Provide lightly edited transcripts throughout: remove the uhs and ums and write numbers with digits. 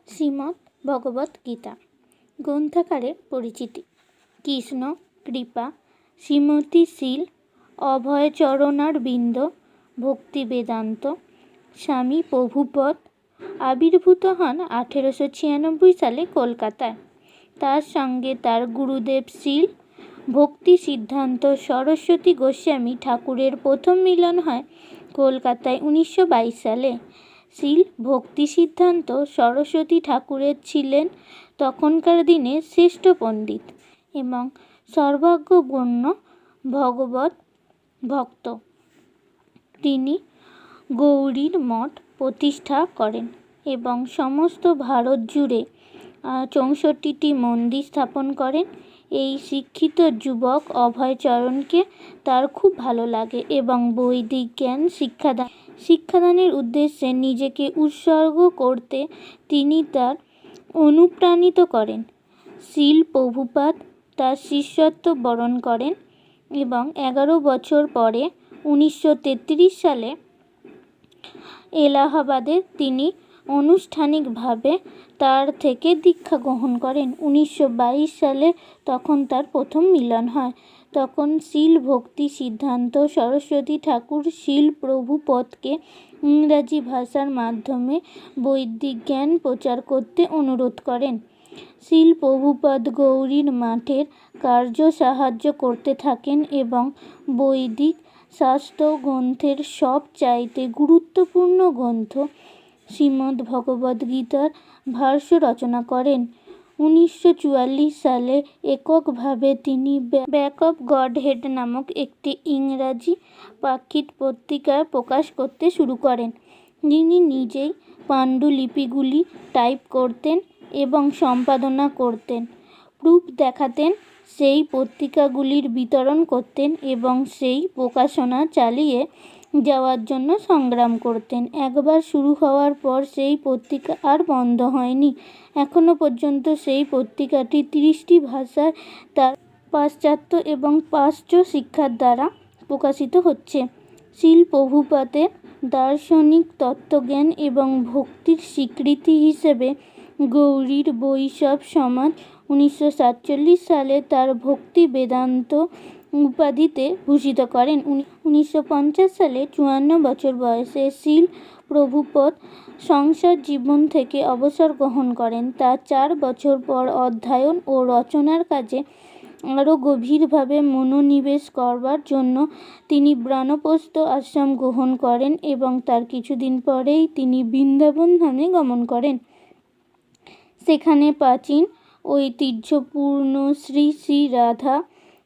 শ্রীমদ্ ভগবদ্ গীতা গ্রন্থাকারের পরিচিতি। কৃষ্ণ কৃপা শ্রীমতী শীল অভয়চরণারবিন্দ ভক্তি বেদান্ত স্বামী প্রভুপদ আবির্ভূত হন 1896 সালে কলকাতায়। তার সঙ্গে তার গুরুদেব শীল ভক্তি সিদ্ধান্ত সরস্বতী গোস্বামী ঠাকুরের প্রথম মিলন হয় কলকাতায় 1922 সালে। শীল ভক্তি সিদ্ধান্ত সরস্বতী ঠাকুরের ছিলেন তখনকার দিনে শ্রেষ্ঠ পণ্ডিত এবং সর্বজ্ঞগণ্য ভগবত ভক্ত। তিনি গৌড়ীর মঠ প্রতিষ্ঠা করেন এবং সমস্ত ভারত জুড়ে 64টি মন্দির স্থাপন করেন। এই শিক্ষিত যুবক অভয়চরণকে তার খুব ভালো লাগে এবং বৈদিক জ্ঞান শিক্ষাদানের উদ্দেশ্যে নিজেকে উৎসর্গ করতে তিনি তার অনুপ্রাণিত করেন। শীল প্রভুপাদ তার শিষ্যত্ব বরণ করেন এবং 11 বছর পরে 1933 সালে এলাহাবাদে তিনি আনুষ্ঠানিকভাবে তার থেকে দীক্ষা গ্রহণ করেন। 1922 সালে তখন তার প্রথম মিলন হয়। তখন শীল ভক্তি সিদ্ধান্ত সরস্বতী ঠাকুর শীল প্রভুপদকে ইংরাজি ভাষার মাধ্যমে বৈদিক জ্ঞান প্রচার করতে অনুরোধ করেন। শীল প্রভুপদ গৌড়ীর মঠের কার্য সাহায্য করতে থাকেন এবং বৈদিক শাস্ত্র গ্রন্থের সব চাইতে গুরুত্বপূর্ণ গ্রন্থ শ্রীমদ্ ভগবদ্ গীতার ভাষ্য রচনা করেন। 1944 সালে এককভাবে তিনি ব্যাক অফ গডহেড নামক একটি ইংরাজি পাক্ষিক পত্রিকায় প্রকাশ করতে শুরু করেন। তিনি নিজেই পাণ্ডুলিপিগুলি টাইপ করতেন এবং সম্পাদনা করতেন, প্রুফ দেখাতেন, সেই পত্রিকাগুলির বিতরণ করতেন এবং সেই প্রকাশনা চালিয়ে যাওয়ার জন্য সংগ্রাম করতেন। একবার শুরু হওয়ার পর সেই পত্রিকা আর বন্ধ হয়নি। এখনো পর্যন্ত সেই পত্রিকাটি 30টি ভাষায় তার পাশ্চাত্য এবং পাশ্চ শিক্ষার দ্বারা প্রকাশিত হচ্ছে। শীল প্রভুপাদের দার্শনিক তত্ত্বজ্ঞান এবং ভক্তির স্বীকৃতি হিসেবে গৌড়ীর বৈষ্ণব সমাজ 1947 সালে তার ভক্তি বেদান্ত উপাধিতে ভূষিত করেন। 1950 সালে 54 বছর বয়সে শীল প্রভুপদ সংসার জীবন থেকে অবসর গ্রহণ করেন। তার 4 বছর পর অধ্যয়ন ও রচনার কাজে আরও গভীরভাবে মনোনিবেশ করবার জন্য তিনি বানপ্রস্থ আশ্রম গ্রহণ করেন এবং তার কিছুদিন পরেই তিনি বৃন্দাবন ধামে গমন করেন। সেখানে প্রাচীন ঐতিহ্যপূর্ণ শ্রী শ্রী রাধা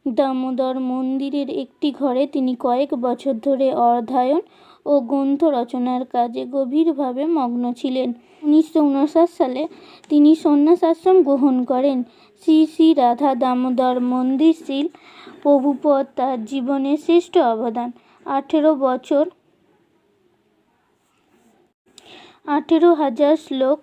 দামোদর মন্দিরের একটি ঘরে তিনি কয়েক বছর ধরে অধ্যয়ন ও গ্রন্থ রচনার কাজে গভীরভাবে মগ্ন ছিলেন। 1959 সালে তিনি সন্ন্যাস আশ্রম গ্রহণ করেন। শ্রী শ্রী রাধা দামোদর মন্দির শীল প্রভুপদ তার জীবনের শ্রেষ্ঠ অবদান। 18,000 শ্লোক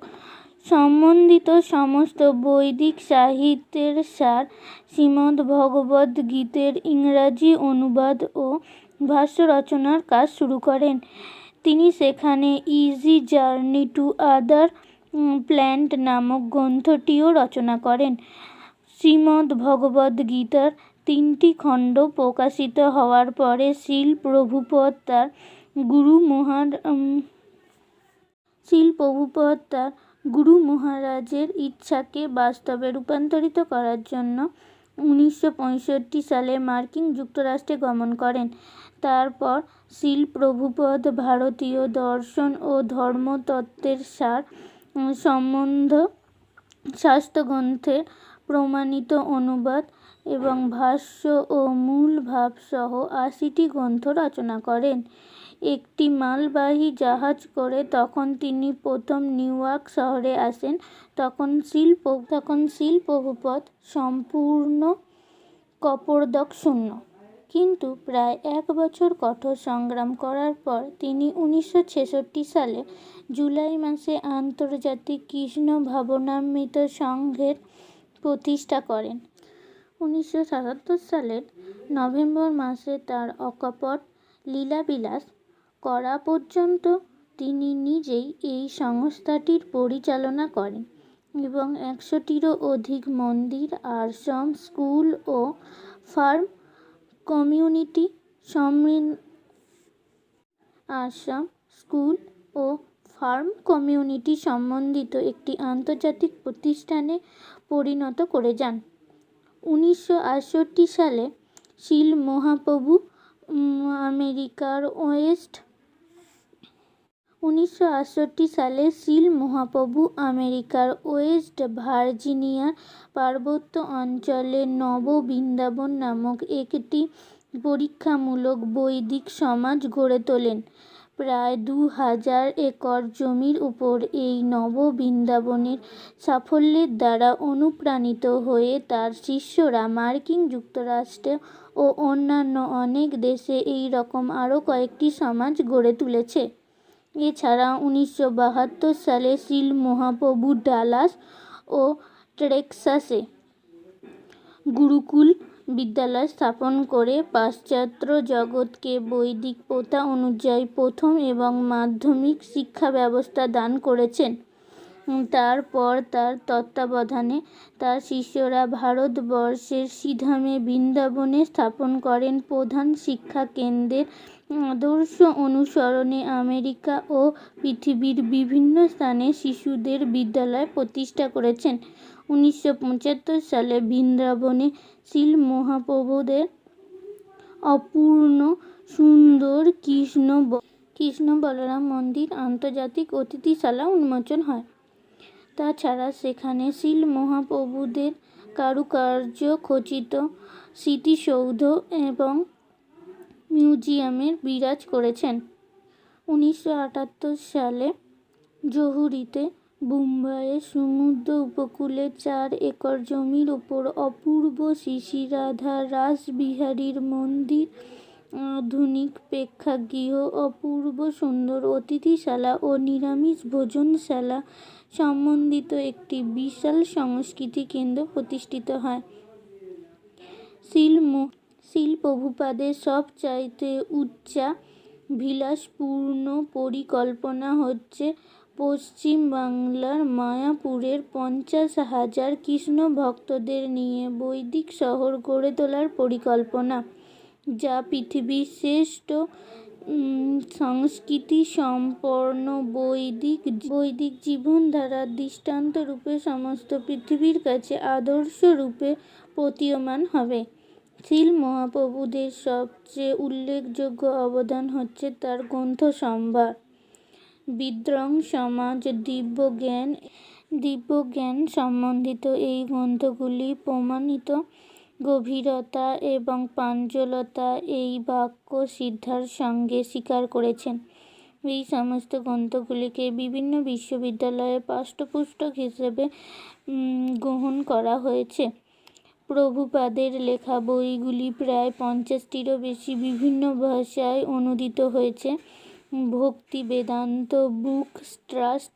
সম্বন্ধিত সমস্ত বৈদিক সাহিত্যের সার শ্রীমদ্ ভগবদ্ গীতার ইংরাজি অনুবাদ ও ভাষ্য রচনার কাজ শুরু করেন। তিনি সেখানে easy journey to other planet নামক গ্রন্থটিও রচনা করেন। শ্রীমদ্ ভগবদ্ গীতার 3টি খণ্ড প্রকাশিত হওয়ার পরে শীল প্রভুপদ তার গুরু মহারাজের ইচ্ছাকে বাস্তবে রূপান্তরিত করার জন্য 1965 সালে মার্কিন যুক্তরাষ্ট্রে গমন করেন। তারপর শীল প্রভুপদ ভারতীয় দর্শন ও ধর্মতত্ত্বের সার সম্বন্ধ শাস্ত্রগ্রন্থের প্রমাণিত অনুবাদ এবং ভাষ্য ও মূল ভাবসহ 80টি গ্রন্থ রচনা করেন। একটি মালবাহী জাহাজ করে তখন তিনি প্রথম নিউ ইয়র্ক শহরে আসেন। তখন শীল প্রভুপদ সম্পূর্ণ কপোর্দক শূন্য, কিন্তু প্রায় 1 বছর কঠোর সংগ্রাম করার পর তিনি 1966 সালে জুলাই মাসে আন্তর্জাতিক কৃষ্ণ ভাবনামৃত সংঘের প্রতিষ্ঠা করেন। 1977 সালের নভেম্বর মাসে তার অকপট লীলাবিলাস করা পর্যন্ত তিনি নিজেই এই সংস্থাটির পরিচালনা করেন এবং 100টিরও অধিক মন্দির, আশ্রম, স্কুল ও ফার্ম কমিউনিটি সম্বন্ধিত একটি আন্তর্জাতিক প্রতিষ্ঠানে পরিণত করে যান। 1968 সালে শিল মহাপ্রভু আমেরিকার ওয়েস্ট ভার্জিনিয়ার পার্বত্য অঞ্চলে নব বৃন্দাবন নামক একটি পরীক্ষামূলক বৈদিক সমাজ গড়ে তোলেন। প্রায় 2000 একর জমির উপর এই নব বৃন্দাবনের সাফল্যের দ্বারা অনুপ্রাণিত হয়ে তার শিষ্যরা মার্কিন যুক্তরাষ্ট্র ও অন্যান্য অনেক দেশে এই রকম আরও কয়েকটি সমাজ গড়ে তুলেছে। এছাড়া 1972 সালে শিল মহাপ্রভু ডালাস ও টেক্সাসে গুরুকুল বিদ্যালয় স্থাপন করে পাশ্চাত্য জগৎকে বৈদিক প্রথা অনুযায়ী প্রথম এবং মাধ্যমিক শিক্ষা ব্যবস্থা দান করেছেন। তারপর তার তত্ত্বাবধানে তার শিষ্যরা ভারতবর্ষের শ্রীধামে বৃন্দাবনে স্থাপন করেন প্রধান শিক্ষা কেন্দ্রের আদর্শ অনুসরণে আমেরিকা ও পৃথিবীর বিভিন্ন স্থানে শিশুদের বিদ্যালয় প্রতিষ্ঠা করেছেন। 1975 সালে বৃন্দাবনে শিল মহাপ্রভুদের অপূর্ণ সুন্দর কৃষ্ণ বলরাম মন্দির আন্তর্জাতিক অতিথিশালা উন্মোচন হয়। তাছাড়া সেখানে শিল মহাপ্রভুদের কারুকার্য খচিত স্মৃতিসৌধ এবং মিউজিয়ামের বিরাজ করেছেন। 1978 সালে জহুরিতে মুম্বাইয়ের সমুদ্র উপকূলে 4 একর জমির উপর অপূর্ব শ্রী রাধা রাসবিহারীর মন্দির, আধুনিক প্রেক্ষাগৃহ, অপূর্ব সুন্দর অতিথিশালা ও নিরামিষ ভোজনশালা সম্বন্ধিত একটি বিশাল সংস্কৃতি কেন্দ্র প্রতিষ্ঠিত হয়। শিল প্রভুপাদের সবচাইতে বিলাসপূর্ণ পরিকল্পনা হচ্ছে পশ্চিম বাংলার মায়াপুরের 50,000 কৃষ্ণ ভক্তদের নিয়ে বৈদিক শহর গড়ে তোলার পরিকল্পনা, যা পৃথিবীর শ্রেষ্ঠ সংস্কৃতি সম্পন্ন বৈদিক জীবনধারার দৃষ্টান্তরূপে সমস্ত পৃথিবীর কাছে আদর্শরূপে প্রতীয়মান হবে। শিল মহাপ্রভুদের সবচেয়ে উল্লেখযোগ্য অবদান হচ্ছে তার গ্রন্থসম্ভার, বিদ্রং সমাজ, দিব্যজ্ঞান সম্বন্ধিত এই গ্রন্থগুলির প্রমাণিত গভীরতা এবং প্রাঞ্জলতা এই বাক্য সিদ্ধার সঙ্গে স্বীকার করেছেন। এই সমস্ত গ্রন্থগুলিকে বিভিন্ন বিশ্ববিদ্যালয়ে পাঠ্যপুস্তক হিসেবে গ্রহণ করা হয়েছে। প্রভুপাদের লেখা বইগুলি প্রায় 50টিরও বেশি বিভিন্ন ভাষায় অনূদিত হয়েছে। ভক্তি বেদান্ত বুক ট্রাস্ট